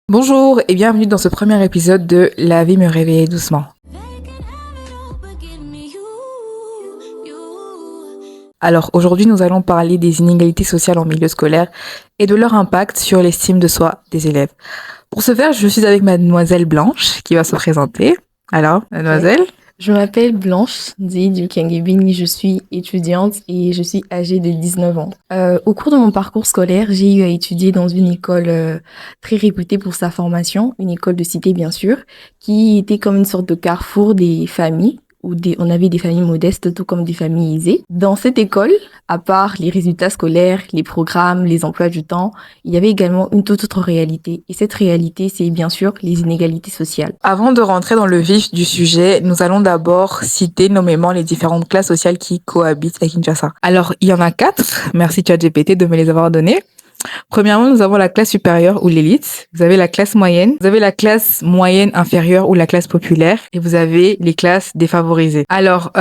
Bonjour et bienvenue dans ce premier épisode de La vie me réveillait doucement. Alors aujourd'hui nous allons parler des inégalités sociales en milieu scolaire et de leur impact sur l'estime de soi des élèves. Pour ce faire, je suis avec mademoiselle Blanche qui va se présenter. Alors, mademoiselle? Je m'appelle Blanche Di Dukengebini, je suis étudiante et je suis âgée de 19 ans. Au cours de mon parcours scolaire, j'ai eu à étudier dans une école très réputée pour sa formation, une école de cité bien sûr, qui était comme une sorte de carrefour des familles, où on avait des familles modestes tout comme des familles aisées. Dans cette école, à part les résultats scolaires, les programmes, les emplois du temps, il y avait également une toute autre réalité. Et cette réalité, c'est bien sûr les inégalités sociales. Avant de rentrer dans le vif du sujet, nous allons d'abord citer nommément les différentes classes sociales qui cohabitent à Kinshasa. Alors, il y en a 4. Merci ChatGPT de me les avoir données. Premièrement, nous avons la classe supérieure ou l'élite. Vous avez la classe moyenne. Vous avez la classe moyenne inférieure ou la classe populaire. Et vous avez les classes défavorisées. Alors,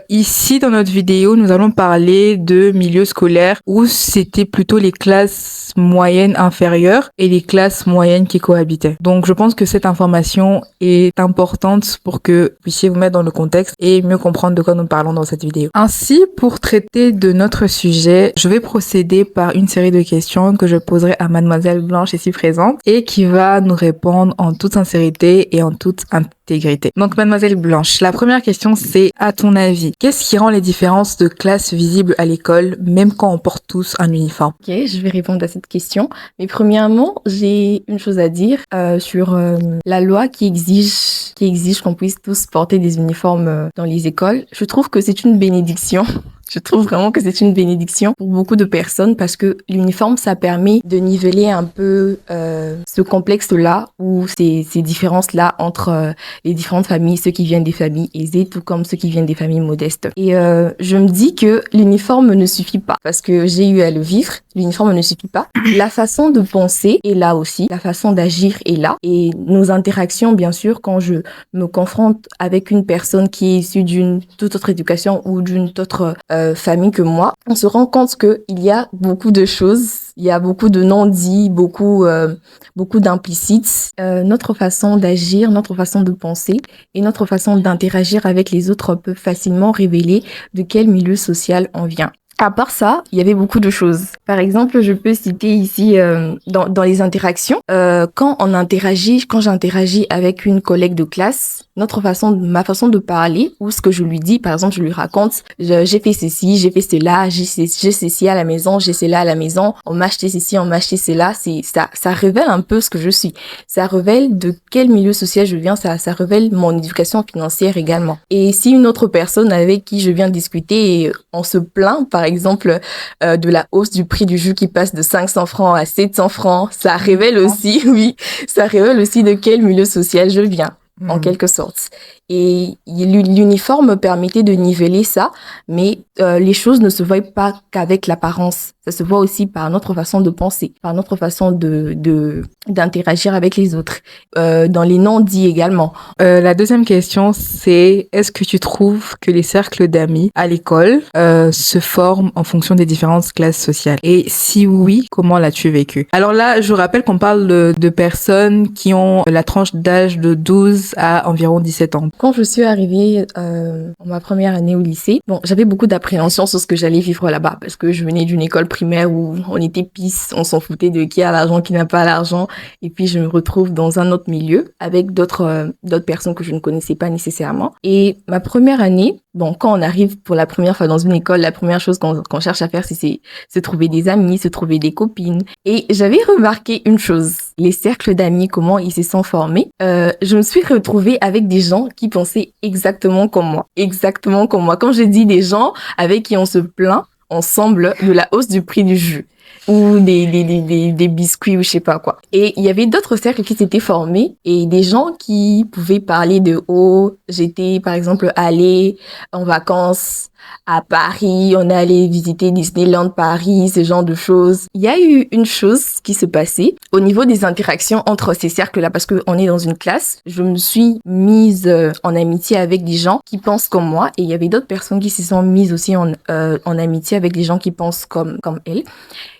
ici, dans notre vidéo, nous allons parler de milieu scolaire où c'était plutôt les classes moyennes inférieures et les classes moyennes qui cohabitaient. Donc, je pense que cette information est importante pour que vous puissiez vous mettre dans le contexte et mieux comprendre de quoi nous parlons dans cette vidéo. Ainsi, pour traiter de notre sujet, je vais procéder par une série de questions que je poserai à mademoiselle Blanche ici présente et qui va nous répondre en toute sincérité et en toute intégrité. Donc mademoiselle Blanche, la première question c'est, à ton avis, qu'est-ce qui rend les différences de classe visibles à l'école même quand on porte tous un uniforme? Ok, je vais répondre à cette question. Mais premièrement, j'ai une chose à dire sur la loi qui exige qu'on puisse tous porter des uniformes dans les écoles. Je trouve que c'est une bénédiction. Je trouve vraiment que c'est une bénédiction pour beaucoup de personnes parce que l'uniforme, ça permet de niveler un peu ce complexe-là ou ces différences-là entre les différentes familles, ceux qui viennent des familles aisées, tout comme ceux qui viennent des familles modestes. Et je me dis que l'uniforme ne suffit pas parce que j'ai eu à le vivre. L'uniforme ne suffit pas. La façon de penser est là aussi. La façon d'agir est là. Et nos interactions, bien sûr, quand je me confronte avec une personne qui est issue d'une toute autre éducation ou d'une toute autre famille que moi, on se rend compte qu'il y a beaucoup de choses, il y a beaucoup de non-dits, beaucoup d'implicites. Notre façon d'agir, notre façon de penser et notre façon d'interagir avec les autres peut facilement révéler de quel milieu social on vient. À part ça, il y avait beaucoup de choses. Par exemple, je peux citer ici dans les interactions, quand j'interagis avec une collègue de classe, ma façon de parler ou ce que je lui dis, par exemple, je lui raconte, j'ai fait ceci, j'ai fait cela, j'ai ceci à la maison, j'ai cela à la maison, on m'a acheté ceci, on m'a acheté cela, ça révèle un peu ce que je suis. Ça révèle de quel milieu social je viens, ça révèle mon éducation financière également. Et si une autre personne avec qui je viens discuter et on se plaint, par exemple, de la hausse du prix du jus qui passe de 500 francs à 700 francs, ça révèle aussi, ça révèle aussi de quel milieu social je viens, en quelque sorte. Et l'uniforme permettait de niveler ça, mais les choses ne se voient pas qu'avec l'apparence. Ça se voit aussi par notre façon de penser, par notre façon d'interagir avec les autres, dans les non-dits également. La deuxième question, c'est est-ce que tu trouves que les cercles d'amis à l'école se forment en fonction des différentes classes sociales? Et si oui, comment l'as-tu vécu? Alors là, je rappelle qu'on parle de personnes qui ont la tranche d'âge de 12 à environ 17 ans. Quand je suis arrivée en ma première année au lycée, j'avais beaucoup d'appréhension sur ce que j'allais vivre là-bas parce que je venais d'une école primaire où on était pisse, on s'en foutait de qui a l'argent, qui n'a pas l'argent. Et puis, je me retrouve dans un autre milieu avec d'autres personnes que je ne connaissais pas nécessairement. Et ma première année, quand on arrive pour la première fois dans une école, la première chose qu'on cherche à faire, c'est se trouver des amis, se trouver des copines. Et j'avais remarqué une chose, les cercles d'amis, comment ils se sont formés. Je me suis retrouvée avec des gens qui pensaient exactement comme moi. Exactement comme moi. Quand je dis des gens avec qui on se plaint ensemble de la hausse du prix du jus ou des biscuits ou je sais pas quoi. Et il y avait d'autres cercles qui s'étaient formés et des gens qui pouvaient parler de j'étais par exemple allée en vacances à Paris, on est allé visiter Disneyland Paris, ce genre de choses. Il y a eu une chose qui se passait au niveau des interactions entre ces cercles-là, parce que on est dans une classe. Je me suis mise en amitié avec des gens qui pensent comme moi, et il y avait d'autres personnes qui se sont mises aussi en amitié avec des gens qui pensent comme elles.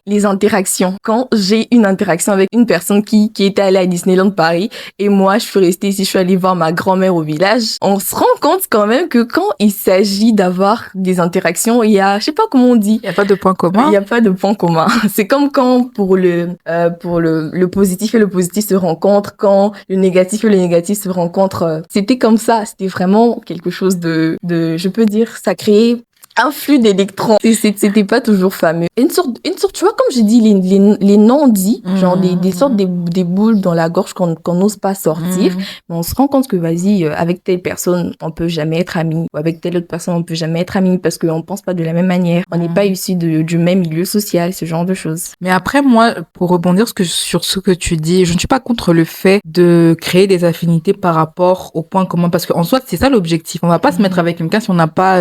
les interactions. Quand j'ai une interaction avec une personne qui était allée à Disneyland Paris et moi, je suis restée ici, je suis allée voir ma grand-mère au village, on se rend compte quand même que quand il s'agit d'avoir des interactions, il y a, je sais pas comment on dit. Il n'y a pas de point commun. Il n'y a pas de point commun. C'est comme quand pour le positif et le positif se rencontrent, quand le négatif et le négatif se rencontrent. C'était comme ça. C'était vraiment quelque chose de, je peux dire, ça créait un flux d'électrons. C'était pas toujours fameux. Une sorte, tu vois, comme j'ai dit, les non-dits, genre des sortes des boules dans la gorge qu'on n'ose pas sortir. Mais on se rend compte que, vas-y, avec telle personne, on peut jamais être amis. Ou avec telle autre personne, on peut jamais être amis parce qu'on pense pas de la même manière. On n'est pas issus du même milieu social, ce genre de choses. Mais après, moi, pour rebondir sur ce que tu dis, je ne suis pas contre le fait de créer des affinités par rapport aux points communs parce qu'en soi, c'est ça l'objectif. On va pas se mettre avec quelqu'un si on n'a pas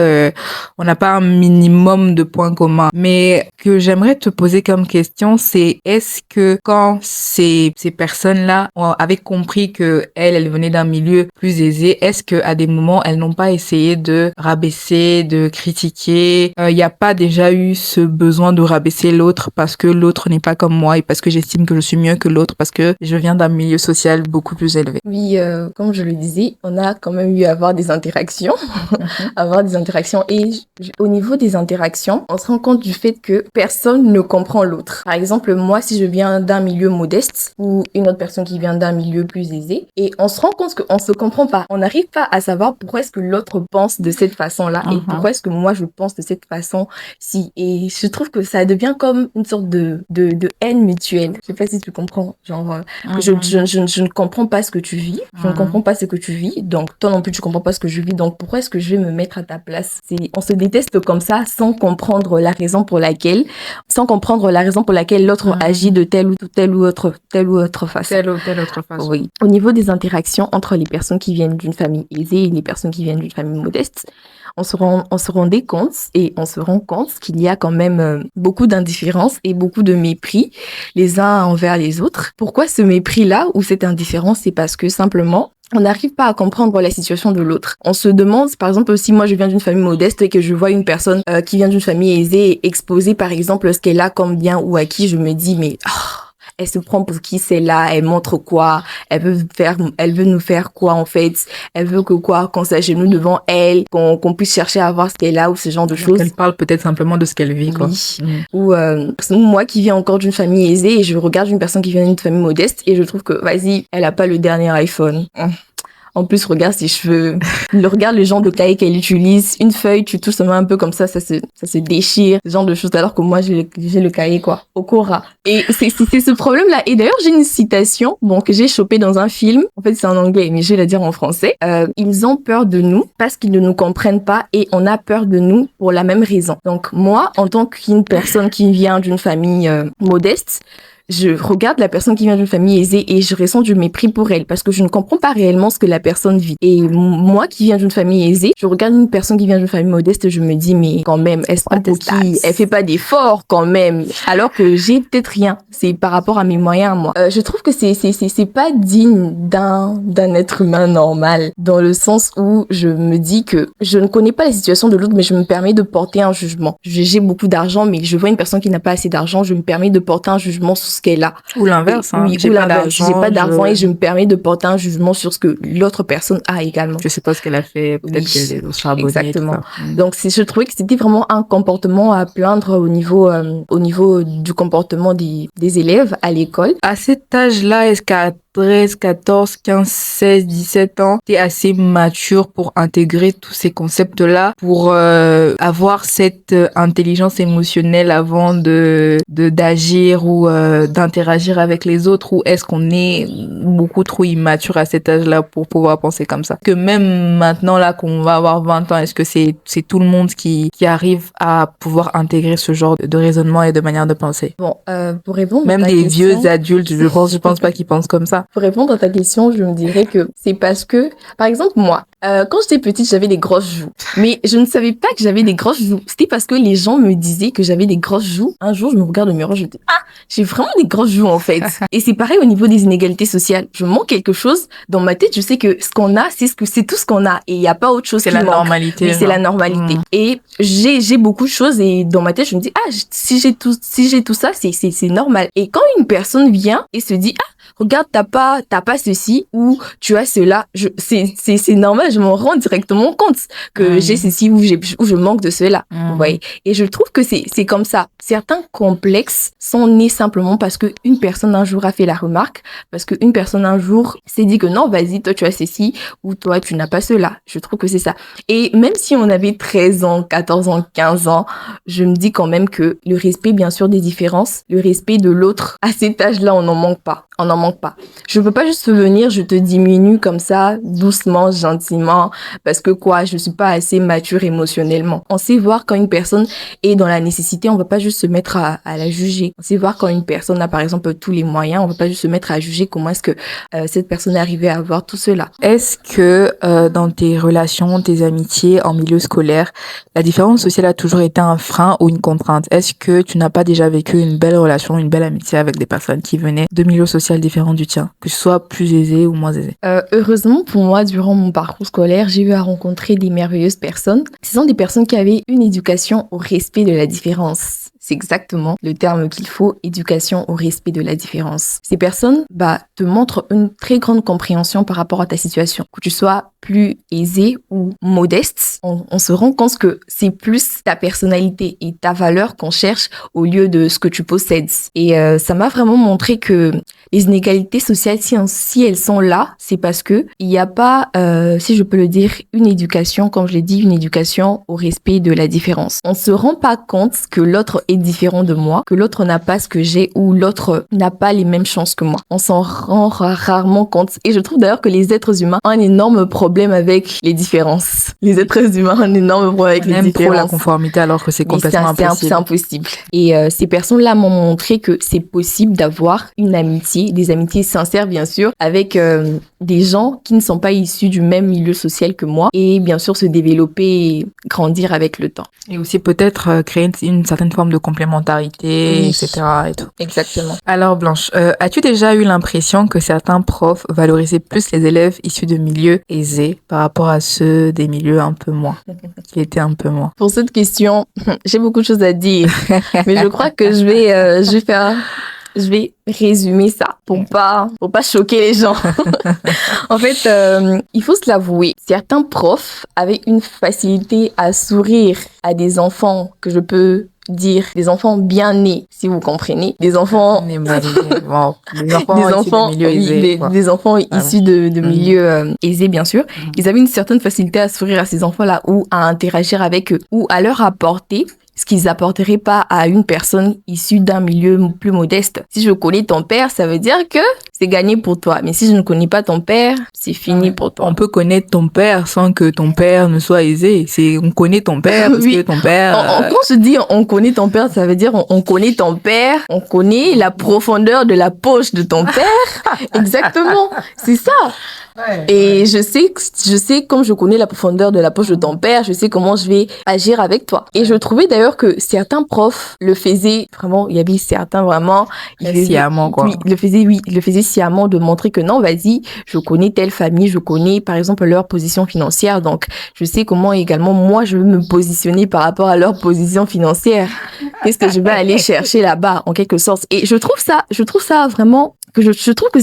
un minimum de points communs. Mais que j'aimerais te poser comme question, c'est est-ce que quand ces personnes-là avaient compris que elles venaient d'un milieu plus aisé, est-ce que à des moments elles n'ont pas essayé de rabaisser, de critiquer? Il n'y a pas déjà eu ce besoin de rabaisser l'autre parce que l'autre n'est pas comme moi et parce que j'estime que je suis mieux que l'autre parce que je viens d'un milieu social beaucoup plus élevé? Oui, comme je le disais, on a quand même eu à avoir des interactions, et au niveau des interactions, on se rend compte du fait que personne ne comprend l'autre. Par exemple, moi, si je viens d'un milieu modeste ou une autre personne qui vient d'un milieu plus aisé, et on se rend compte qu'on se comprend pas. On n'arrive pas à savoir pourquoi est-ce que l'autre pense de cette façon-là et pourquoi est-ce que moi je pense de cette façon-ci. Et je trouve que ça devient comme une sorte de haine mutuelle. Je sais pas si tu comprends. Genre, je ne comprends pas ce que tu vis. Je ne comprends pas ce que tu vis. Donc, toi non plus, tu comprends pas ce que je vis. Donc, pourquoi est-ce que je vais me mettre à ta place? On se déteste comme ça sans comprendre la raison pour laquelle l'autre agit de telle ou autre façon. Telle ou telle autre façon. Oui. Au niveau des interactions entre les personnes qui viennent d'une famille aisée et les personnes qui viennent d'une famille modeste, on se rendait compte et on se rend compte qu'il y a quand même beaucoup d'indifférence et beaucoup de mépris les uns envers les autres. Pourquoi ce mépris-là ou cette indifférence? C'est parce que simplement, on n'arrive pas à comprendre la situation de l'autre. On se demande, par exemple, si moi je viens d'une famille modeste et que je vois une personne qui vient d'une famille aisée exposer, par exemple, ce qu'elle a comme bien ou acquis, je me dis, mais elle se prend pour qui celle-là? Elle montre quoi? Elle veut nous faire quoi en fait? Elle veut que quoi? Qu'on s'agenouille devant elle, qu'on puisse chercher à voir ce qu'elle a ou ce genre de choses. Elle parle peut-être simplement de ce qu'elle vit, quoi. Oui. Ou moi qui viens encore d'une famille aisée et je regarde une personne qui vient d'une famille modeste et je trouve que vas-y, elle a pas le dernier iPhone. En plus, regarde ses cheveux. Regarde le genre de cahier qu'elle utilise. Une feuille, tu touches seulement un peu comme ça se déchire. Ce genre de choses. Alors que moi, j'ai le cahier, quoi. Au Cora. Et c'est ce problème-là. Et d'ailleurs, j'ai une citation, que j'ai chopée dans un film. En fait, c'est en anglais, mais je vais la dire en français. Ils ont peur de nous parce qu'ils ne nous comprennent pas et on a peur de nous pour la même raison. Donc, moi, en tant qu'une personne qui vient d'une famille modeste, je regarde la personne qui vient d'une famille aisée et je ressens du mépris pour elle parce que je ne comprends pas réellement ce que la personne vit. Et moi qui viens d'une famille aisée, je regarde une personne qui vient d'une famille modeste et je me dis, mais quand même, elle se prend pour qui? Elle fait pas d'efforts quand même. Alors que j'ai peut-être rien. C'est par rapport à mes moyens, moi. Je trouve que c'est pas digne d'un être humain normal dans le sens où je me dis que je ne connais pas la situation de l'autre mais je me permets de porter un jugement. J'ai beaucoup d'argent mais je vois une personne qui n'a pas assez d'argent, je me permets de porter un jugement sur ce qu'elle a. Ou l'inverse, oui, j'ai pas d'argent et je me permets de porter un jugement sur ce que l'autre personne a également. Je sais pas ce qu'elle a fait, peut-être qu'elle est au charbonnier. Exactement. Donc je trouvais que c'était vraiment un comportement à plaindre au niveau du comportement des élèves à l'école. À cet âge-là, est-ce qu'à 13, 14, 15, 16, 17 ans, t'es assez mature pour intégrer tous ces concepts-là, pour avoir cette intelligence émotionnelle avant d'agir ou d'interagir avec les autres, ou est-ce qu'on est beaucoup trop immature à cet âge-là pour pouvoir penser comme ça? Que même maintenant, là, qu'on va avoir 20 ans, est-ce que c'est tout le monde qui arrive à pouvoir intégrer ce genre de raisonnement et de manière de penser? Bon, pour répondre même des vieux adultes, je pense pas qu'ils pensent comme ça. ça. Pour répondre à ta question, je me dirais que c'est parce que, par exemple, moi, quand j'étais petite, j'avais des grosses joues. Mais je ne savais pas que j'avais des grosses joues. C'était parce que les gens me disaient que j'avais des grosses joues. Un jour, je me regarde au miroir, je me dis, ah, j'ai vraiment des grosses joues, en fait. Et c'est pareil au niveau des inégalités sociales. Je manque quelque chose. Dans ma tête, je sais que ce qu'on a, c'est tout ce qu'on a. Et il n'y a pas autre chose qui manque. C'est la normalité. Mais c'est la normalité. Et j'ai beaucoup de choses et dans ma tête, je me dis, ah, si j'ai tout ça, c'est normal. Et quand une personne vient et se dit, ah, regarde, t'as pas ceci ou tu as cela, c'est normal, je m'en rends directement compte que j'ai ceci ou je manque de cela. Vous voyez. Et je trouve que c'est comme ça. Certains complexes sont nés simplement parce que une personne un jour a fait la remarque, parce que une personne un jour s'est dit que non, vas-y, toi tu as ceci ou toi tu n'as pas cela. Je trouve que c'est ça. Et même si on avait 13 ans, 14 ans, 15 ans, je me dis quand même que le respect, bien sûr, des différences, le respect de l'autre, à cet âge-là, on n'en manque pas. On n'en manque pas. Je peux pas juste venir, je te diminue comme ça, doucement, gentiment, parce que je suis pas assez mature émotionnellement. On sait voir quand une personne est dans la nécessité, on va pas juste se mettre à la juger. On sait voir quand une personne a par exemple tous les moyens, on va pas juste se mettre à juger comment est-ce que cette personne est arrivée à avoir tout cela. Est-ce que dans tes relations, tes amitiés en milieu scolaire, la différence sociale a toujours été un frein ou une contrainte? Est-ce que tu n'as pas déjà vécu une belle relation, une belle amitié avec des personnes qui venaient de milieux sociaux différents du tien, que ce soit plus aisé ou moins aisé? Heureusement pour moi, durant mon parcours scolaire, j'ai eu à rencontrer des merveilleuses personnes. Ce sont des personnes qui avaient une éducation au respect de la différence. C'est exactement le terme qu'il faut, éducation au respect de la différence. Ces personnes, te montrent une très grande compréhension par rapport à ta situation. Que tu sois plus aisé ou modeste, on se rend compte que c'est plus ta personnalité et ta valeur qu'on cherche au lieu de ce que tu possèdes. Et ça m'a vraiment montré que les inégalités sociales, si elles sont là, c'est parce que il n'y a pas, si je peux le dire, une éducation, comme je l'ai dit, une éducation au respect de la différence. On se rend pas compte que l'autre est différent de moi, que l'autre n'a pas ce que j'ai ou l'autre n'a pas les mêmes chances que moi. On s'en rend rarement compte. Et je trouve d'ailleurs que les êtres humains ont un énorme problème avec les différences. Les êtres humains ont un énorme problème avec les différences. Trop la conformité alors que c'est complètement impossible. C'est impossible. Et ces personnes-là m'ont montré que c'est possible d'avoir une amitié, des amitiés sincères bien sûr, avec des gens qui ne sont pas issus du même milieu social que moi et bien sûr se développer et grandir avec le temps. Et aussi peut-être créer une certaine forme de complémentarité, etc. et tout. Exactement. Alors Blanche, as-tu déjà eu l'impression que certains profs valorisaient plus les élèves issus de milieux aisés par rapport à ceux des milieux un peu moins, qui étaient un peu moins? Pour cette question, j'ai beaucoup de choses à dire, mais je crois que je vais résumer ça pour pas choquer les gens. En fait, il faut se l'avouer, certains profs avaient une facilité à sourire à des enfants que je peux dire des enfants bien nés, si vous comprenez, des enfants des enfants issus de milieux aisés bien sûr. Ils avaient une certaine facilité à sourire à ces enfants-là ou à interagir avec eux ou à leur apporter ce qu'ils apporteraient pas à une personne issue d'un milieu plus modeste. Si je connais ton père, ça veut dire que c'est gagné pour toi. Mais si je ne connais pas ton père, c'est fini pour toi. On peut connaître ton père sans que ton père ne soit aisé. On connaît ton père parce que ton père... Quand je dis on connaît ton père, ça veut dire on connaît ton père, on connaît la profondeur de la poche de ton père. Exactement, c'est ça. Ouais, et je sais comme je connais la profondeur de la poche de ton père, je sais comment je vais agir avec toi. Et je trouvais d'ailleurs que certains profs le faisaient vraiment, il y avait certains vraiment sciemment quoi. Oui, le faisaient sciemment de montrer que non, vas-y, je connais telle famille, je connais par exemple leur position financière, donc je sais comment également moi je veux me positionner par rapport à leur position financière. Qu'est-ce que je vais aller chercher là-bas en quelque sorte. Et je trouve ça vraiment que je trouve que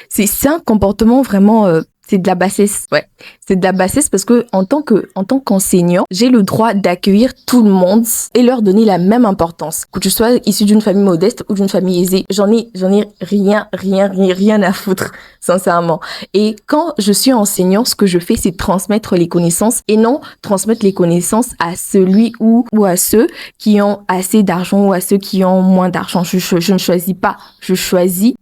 c'est un comportement vraiment c'est de la bassesse. Ouais, c'est de la bassesse parce que en tant qu'enseignant, j'ai le droit d'accueillir tout le monde et leur donner la même importance. Que tu sois issu d'une famille modeste ou d'une famille aisée, j'en ai rien à foutre, sincèrement. Et quand je suis enseignant, ce que je fais, c'est transmettre les connaissances et non transmettre les connaissances à celui ou à ceux qui ont assez d'argent ou à ceux qui ont moins d'argent. Je ne choisis pas. Je choisis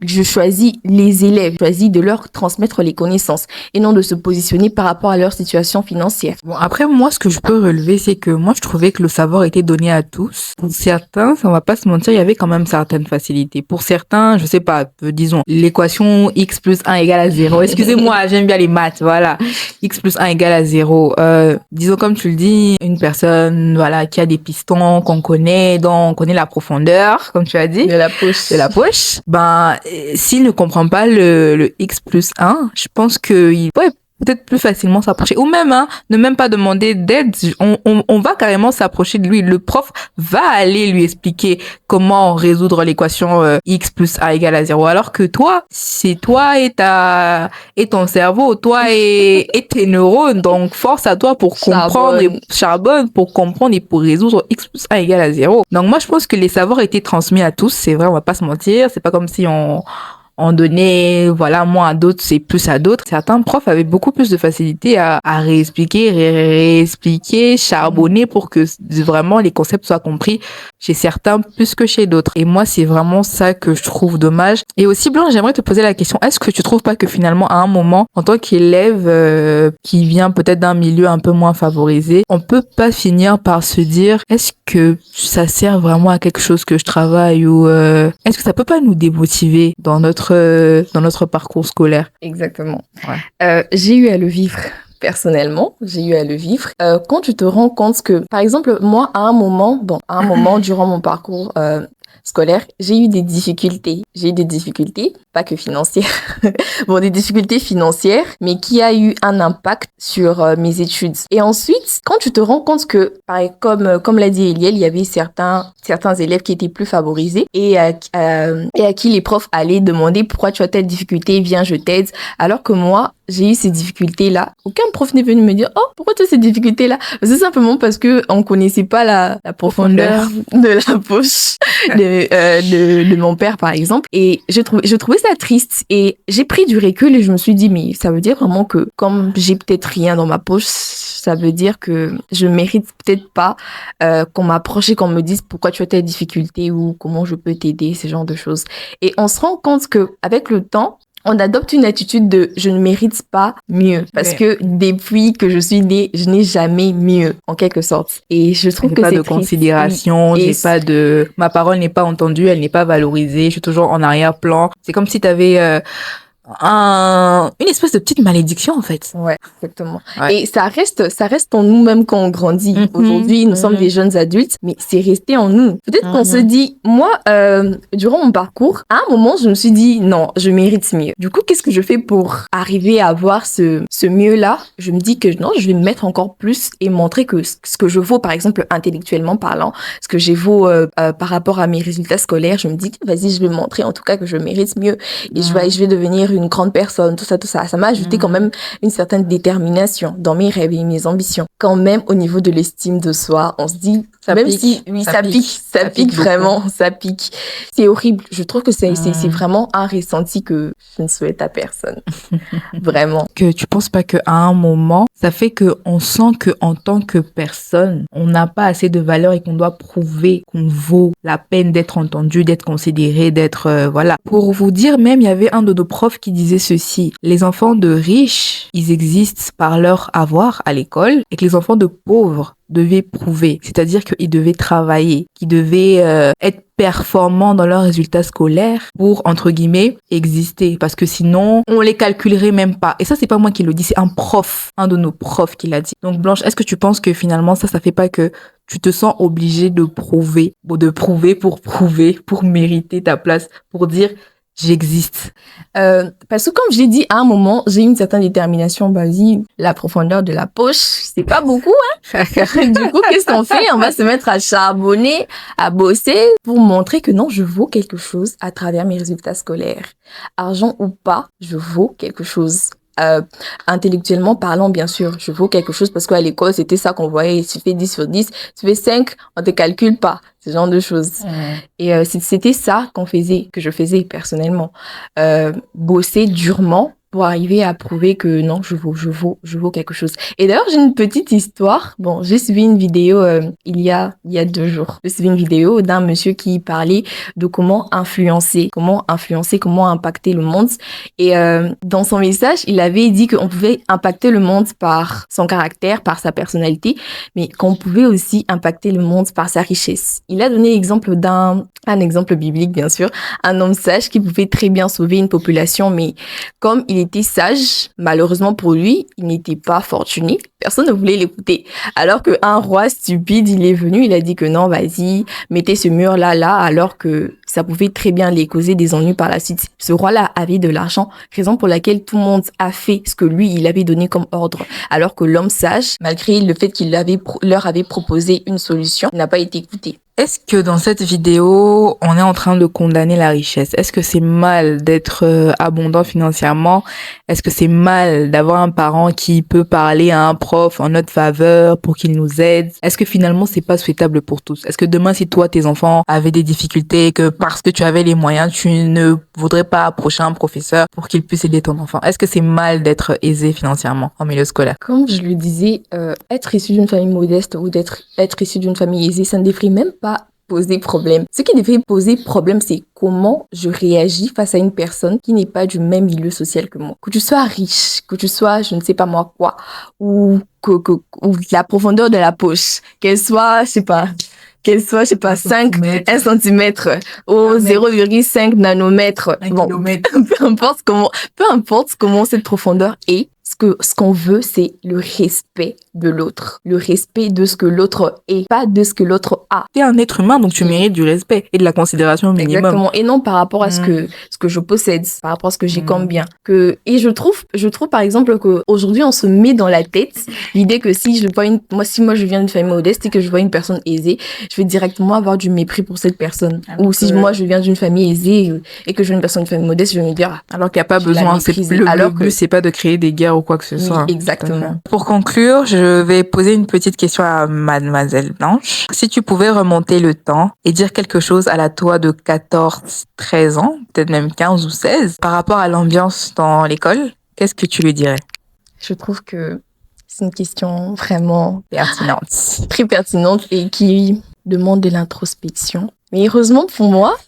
les élèves. Je choisis de leur transmettre les connaissances. et non de se positionner par rapport à leur situation financière. Bon, après, moi, ce que je peux relever, c'est que moi, je trouvais que le savoir était donné à tous. Pour certains, ça, on va pas se mentir, il y avait quand même certaines facilités. Pour certains, je sais pas, disons, l'équation x plus 1 égale à 0. Excusez-moi, j'aime bien les maths, voilà. X plus 1 égale à 0. Disons, comme tu le dis, une personne, voilà, qui a des pistons qu'on connaît, dont on connaît la profondeur, comme tu as dit. De la poche. De la poche. Ben, s'il ne comprend pas le x plus 1, je pense qu'il pourrait peut-être plus facilement s'approcher. Ou même, ne même pas demander d'aide. On va carrément s'approcher de lui. Le prof va aller lui expliquer comment résoudre l'équation x plus a égale à 0. Alors que toi, c'est toi et ton cerveau, toi et tes neurones. Donc, force à toi pour comprendre et charbonne pour comprendre et pour résoudre x plus a égale à 0. Donc, moi, je pense que les savoirs étaient transmis à tous. C'est vrai, on va pas se mentir. C'est pas comme si on donnait, voilà, moins à d'autres, c'est plus à d'autres. Certains profs avaient beaucoup plus de facilité à réexpliquer, charbonner pour que vraiment les concepts soient compris chez certains plus que chez d'autres. Et moi, c'est vraiment ça que je trouve dommage. Et aussi, Blanche, j'aimerais te poser la question, est-ce que tu trouves pas que finalement, à un moment, en tant qu'élève qui vient peut-être d'un milieu un peu moins favorisé, on peut pas finir par se dire, est-ce que ça sert vraiment à quelque chose que je travaille ou est-ce que ça peut pas nous démotiver dans notre parcours scolaire? Exactement. Ouais. J'ai eu à le vivre. Personnellement, j'ai eu à le vivre. Quand tu te rends compte que, par exemple, moi, à un moment durant mon parcours scolaire, j'ai eu des difficultés. J'ai eu des difficultés, pas que financières. Bon, des difficultés financières, mais qui a eu un impact sur mes études. Et ensuite, quand tu te rends compte que, comme l'a dit Eliel, il y avait certains élèves qui étaient plus favorisés et à qui les profs allaient demander pourquoi tu as telle difficulté, viens, je t'aide. Alors que moi, j'ai eu ces difficultés-là. Aucun prof n'est venu me dire, oh, pourquoi tu as ces difficultés-là? C'est simplement parce que on connaissait pas la profondeur de la poche de mon père, par exemple. Et je trouvais ça triste. Et j'ai pris du recul et je me suis dit, mais ça veut dire vraiment que comme j'ai peut-être rien dans ma poche, ça veut dire que je mérite peut-être pas qu'on m'approche et qu'on me dise pourquoi tu as telle difficulté ou comment je peux t'aider, ce genre de choses. Et on se rend compte que avec le temps, on adopte une attitude de je ne mérite pas mieux parce que depuis que je suis née, je n'ai jamais mieux en quelque sorte. Et je trouve que c'est pas de considération, ma parole n'est pas entendue, elle n'est pas valorisée, je suis toujours en arrière-plan. C'est comme si tu avais une espèce de petite malédiction en fait. Ouais, exactement. Ouais. Et ça reste en nous-mêmes quand on grandit. Aujourd'hui, nous sommes des jeunes adultes, mais c'est resté en nous. Peut-être qu'on se dit, moi, durant mon parcours, à un moment, je me suis dit, non, je mérite mieux. Du coup, qu'est-ce que je fais pour arriver à avoir ce mieux-là? Je me dis que non, je vais me mettre encore plus et montrer que ce que je vaux, par exemple, intellectuellement parlant, ce que j'ai vaut par rapport à mes résultats scolaires, je me dis, vas-y, je vais montrer en tout cas que je mérite mieux et je vais devenir une grande personne, tout ça. Ça m'a ajouté quand même une certaine détermination dans mes rêves et mes ambitions. Quand même, au niveau de l'estime de soi, on se dit, ça pique vraiment, ça pique. C'est horrible. Je trouve que c'est vraiment un ressenti que je ne souhaite à personne. Vraiment. Que tu penses pas qu'à un moment, ça fait qu'on sent qu'en tant que personne, on n'a pas assez de valeur et qu'on doit prouver qu'on vaut la peine d'être entendu, d'être considéré, d'être, voilà. Pour vous dire même, il y avait un de nos profs qui disait ceci. Les enfants de riches, ils existent par leur avoir à l'école et que les enfants de pauvres devaient prouver. C'est-à-dire qu'ils devaient travailler, qu'ils devaient être performants dans leurs résultats scolaires pour, entre guillemets, exister. Parce que sinon, on les calculerait même pas. Et ça, c'est pas moi qui le dis, c'est un de nos profs qui l'a dit. Donc Blanche, est-ce que tu penses que finalement, ça fait pas que tu te sens obligée de prouver pour mériter ta place, pour dire j'existe? Parce que comme je l'ai dit, à un moment, j'ai une certaine détermination. Vas-y, la profondeur de la poche, c'est pas beaucoup, hein. Du coup, qu'est-ce qu'on fait? On va se mettre à charbonner, à bosser pour montrer que non, je vaux quelque chose à travers mes résultats scolaires. Argent ou pas, je vaux quelque chose. Intellectuellement parlant, bien sûr, je vaux quelque chose parce qu'à l'école, c'était ça qu'on voyait. Tu fais 10 sur 10, tu fais 5, on te calcule pas. Ce genre de choses. Et c'était ça que je faisais personnellement. Bosser durement pour arriver à prouver que non, je vaux quelque chose. Et d'ailleurs, j'ai une petite histoire. Bon, j'ai suivi une vidéo il y a 2 jours. J'ai suivi une vidéo d'un monsieur qui parlait de comment influencer, comment impacter le monde. Et dans son message, il avait dit qu'on pouvait impacter le monde par son caractère, par sa personnalité, mais qu'on pouvait aussi impacter le monde par sa richesse. Il a donné l'exemple un exemple biblique, bien sûr, un homme sage qui pouvait très bien sauver une population, mais comme il était sage, malheureusement pour lui, il n'était pas fortuné. Personne ne voulait l'écouter. Alors qu'un roi stupide, il est venu, il a dit que non, vas-y, mettez ce mur-là, alors que ça pouvait très bien les causer des ennuis par la suite. Ce roi-là avait de l'argent, raison pour laquelle tout le monde a fait ce que lui, il avait donné comme ordre. Alors que l'homme sage, malgré le fait qu'il leur avait proposé une solution, n'a pas été écouté. Est-ce que dans cette vidéo, on est en train de condamner la richesse? Est-ce que c'est mal d'être abondant financièrement? Est-ce que c'est mal d'avoir un parent qui peut parler à un prof en notre faveur pour qu'il nous aide? Est-ce que finalement, c'est pas souhaitable pour tous? Est-ce que demain, si toi, tes enfants avaient des difficultés, que parce que tu avais les moyens, tu ne voudrais pas approcher un professeur pour qu'il puisse aider ton enfant? Est-ce que c'est mal d'être aisé financièrement en milieu scolaire? Comme je le disais, être issu d'une famille modeste ou être issu d'une famille aisée, ça ne devrait même pas poser problème. Ce qui devrait poser problème, c'est comment je réagis face à une personne qui n'est pas du même milieu social que moi. Que tu sois riche, que tu sois, je ne sais pas moi quoi, ou la profondeur de la poche, qu'elle soit, je sais pas, 1 centimètre ou 0,5 nanomètres. Peu importe comment cette profondeur est, ce qu'on veut, c'est le respect de l'autre. Le respect de ce que l'autre est, pas de ce que l'autre a. T'es un être humain, donc tu mérites du respect et de la considération minimum. Exactement. Et non par rapport à ce que je possède, par rapport à ce que j'ai comme bien. Et je trouve, par exemple, qu'aujourd'hui, on se met dans la tête l'idée que si moi je viens d'une famille modeste et que je vois une personne aisée, je vais directement avoir du mépris pour cette personne. Ou si moi je viens d'une famille aisée et que je vois une personne d'une famille modeste, je vais me dire, alors qu'il n'y a pas besoin, le but, c'est pas de créer des guerres ou quoi que ce soit. Oui, exactement. Pour conclure, je vais poser une petite question à Mademoiselle Blanche. Si tu pouvais remonter le temps et dire quelque chose à la toi de 14, 13 ans, peut-être même 15 ou 16, par rapport à l'ambiance dans l'école, qu'est-ce que tu lui dirais? Je trouve que c'est une question vraiment pertinente, très pertinente et qui demande de l'introspection. Mais heureusement pour moi,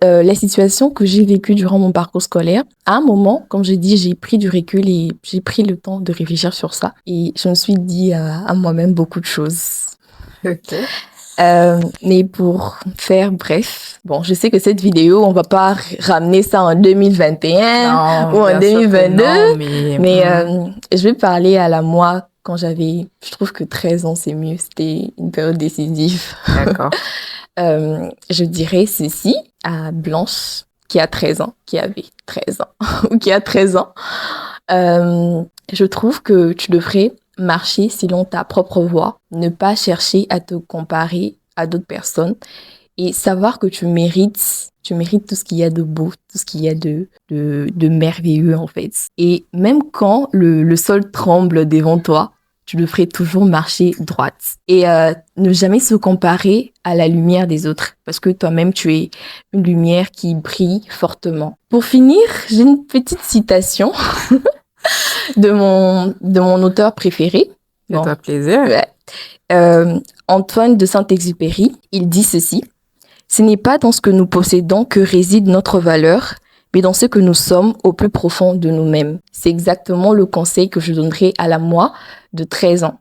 la situation que j'ai vécue durant mon parcours scolaire, à un moment, comme j'ai dit, j'ai pris du recul et j'ai pris le temps de réfléchir sur ça. Et je me suis dit à moi-même beaucoup de choses. Ok. Mais pour faire bref, bon, je sais que cette vidéo, on va pas ramener ça en 2021 ou en 2022, mais je vais parler à la moi quand j'avais, je trouve que 13 ans, c'est mieux. C'était une période décisive. D'accord. Je dirais ceci à Blanche, qui avait 13 ans, ou qui a 13 ans. Je trouve que tu devrais marcher selon ta propre voie, ne pas chercher à te comparer à d'autres personnes et savoir que tu mérites tout ce qu'il y a de beau, tout ce qu'il y a de merveilleux en fait. Et même quand le sol tremble devant toi, tu devrais toujours marcher droite et ne jamais se comparer à la lumière des autres parce que toi-même tu es une lumière qui brille fortement. Pour finir, j'ai une petite citation de mon auteur préféré. Fais-toi plaisir. Ouais. Antoine de Saint-Exupéry, il dit ceci: « Ce n'est pas dans ce que nous possédons que réside notre valeur, mais dans ce que nous sommes au plus profond de nous-mêmes. » C'est exactement le conseil que je donnerais à la moi de 13 ans.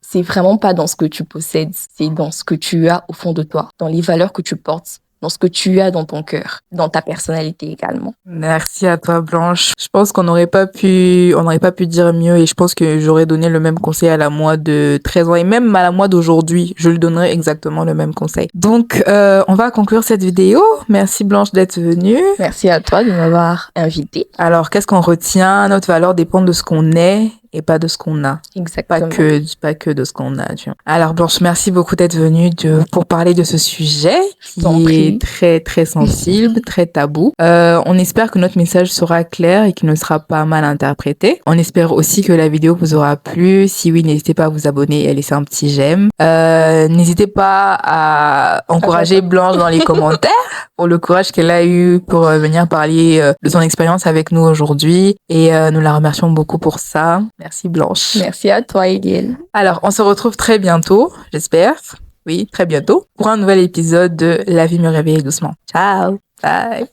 C'est vraiment pas dans ce que tu possèdes, c'est dans ce que tu as au fond de toi, dans les valeurs que tu portes, dans ce que tu as dans ton cœur, dans ta personnalité également. Merci à toi, Blanche. Je pense qu'on n'aurait pas pu dire mieux et je pense que j'aurais donné le même conseil à la moi de 13 ans et même à la moi d'aujourd'hui, je lui donnerais exactement le même conseil. Donc, on va conclure cette vidéo. Merci Blanche d'être venue. Merci à toi de m'avoir invitée. Alors, qu'est-ce qu'on retient? Notre valeur dépend de ce qu'on est et pas de ce qu'on a. Exactement. Pas que de ce qu'on a, tu vois. Alors, Blanche, merci beaucoup d'être venue pour parler de ce sujet qui est très, très sensible, très tabou. On espère que notre message sera clair et qu'il ne sera pas mal interprété. On espère aussi que la vidéo vous aura plu. Si oui, n'hésitez pas à vous abonner et à laisser un petit j'aime. N'hésitez pas à encourager Blanche dans les commentaires pour le courage qu'elle a eu pour venir parler de son expérience avec nous aujourd'hui. Et nous la remercions beaucoup pour ça. Merci Blanche. Merci à toi, Eliel. Alors, on se retrouve très bientôt, j'espère. Oui, très bientôt, pour un nouvel épisode de La vie me réveille doucement. Ciao. Bye.